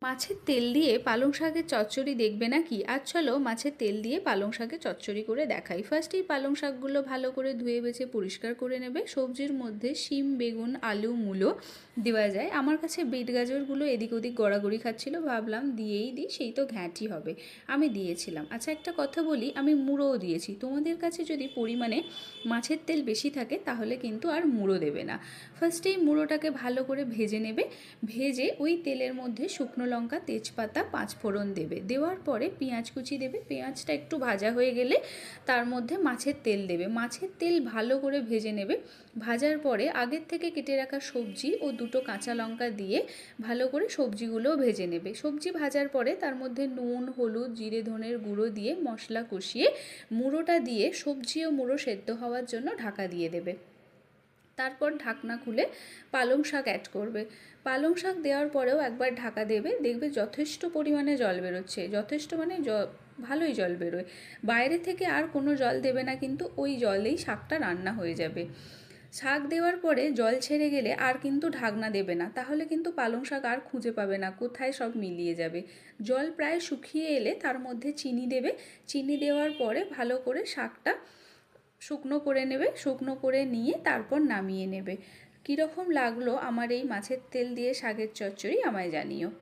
মাছের তেল দিয়ে পালং শাকের চচ্চড়ি দেখবে নাকি? আজ চলো মাছের তেল দিয়ে পালং শাকের চচ্চড়ি করে দেখাই। ফার্স্টেই পালং শাকগুলো ভালো করে ধুয়ে বেছে পরিষ্কার করে নেবে। সবজির মধ্যে শিম, বেগুন, আলু, মূলো দেওয়া যায়। আমার কাছে বিট গাজরগুলো এদিক ওদিক গড়াগড়ি খাচ্ছিল, ভাবলাম দিয়েই দিই, সেই তো ঘ্যাঁটি হবে, আমি দিয়েছিলাম। আচ্ছা, একটা কথা বলি, আমি মুড়োও দিয়েছি। তোমাদের কাছে যদি পরিমাণে মাছের তেল বেশি থাকে তাহলে কিন্তু আর মুড়ো দেবে না। ফার্স্টেই মুড়োটাকে ভালো করে ভেজে নেবে। ভেজে ওই তেলের মধ্যে শুকনো লঙ্কা, তেজপাতা, পাঁচফোড়ন দেবে। দেওয়ার পরে পেঁয়াজ কুচি দেবে। পেঁয়াজটা একটু ভাজা হয়ে গেলে তার মধ্যে মাছের তেল দেবে। মাছের তেল ভালো করে ভেজে নেবে। ভাজার পরে আগের থেকে কেটে রাখা সবজি ও দুটো কাঁচা লঙ্কা দিয়ে ভালো করে সবজিগুলোও ভেজে নেবে। সবজি ভাজার পরে তার মধ্যে নুন, হলুদ, জিরে, ধনের গুঁড়ো দিয়ে মশলা কষিয়ে মুড়োটা দিয়ে সবজি ও মুড়ো সেদ্ধ হওয়ার জন্য ঢাকা দিয়ে দেবে। তারপর ঢাকনা খুলে পালং শাক অ্যাড করবে। পালং শাক দেওয়ার পরেও একবার ঢাকা দেবে। দেখবে যথেষ্ট পরিমাণে জল বেরোচ্ছে, যথেষ্ট মানে ভালোই জল বেরোয়। বাইরে থেকে আর কোনো জল দেবে না, কিন্তু ওই জলেই শাকটা রান্না হয়ে যাবে। শাক দেওয়ার পরে জল ছেড়ে গেলে আর কিন্তু ঢাকনা দেবে না, তাহলে কিন্তু পালং শাক আর খুঁজে পাবে না, কোথায় সব মিলিয়ে যাবে। জল প্রায় শুকিয়ে এলে তার মধ্যে চিনি দেবে। চিনি দেওয়ার পরে ভালো করে শাকটা শুকনো করে নেবে। শুকনো করে নিয়ে তারপর নামিয়ে নেবে। কীরকম লাগলো আমার এই মাছের তেল দিয়ে শাকের চচ্চড়ি আমায় জানিও।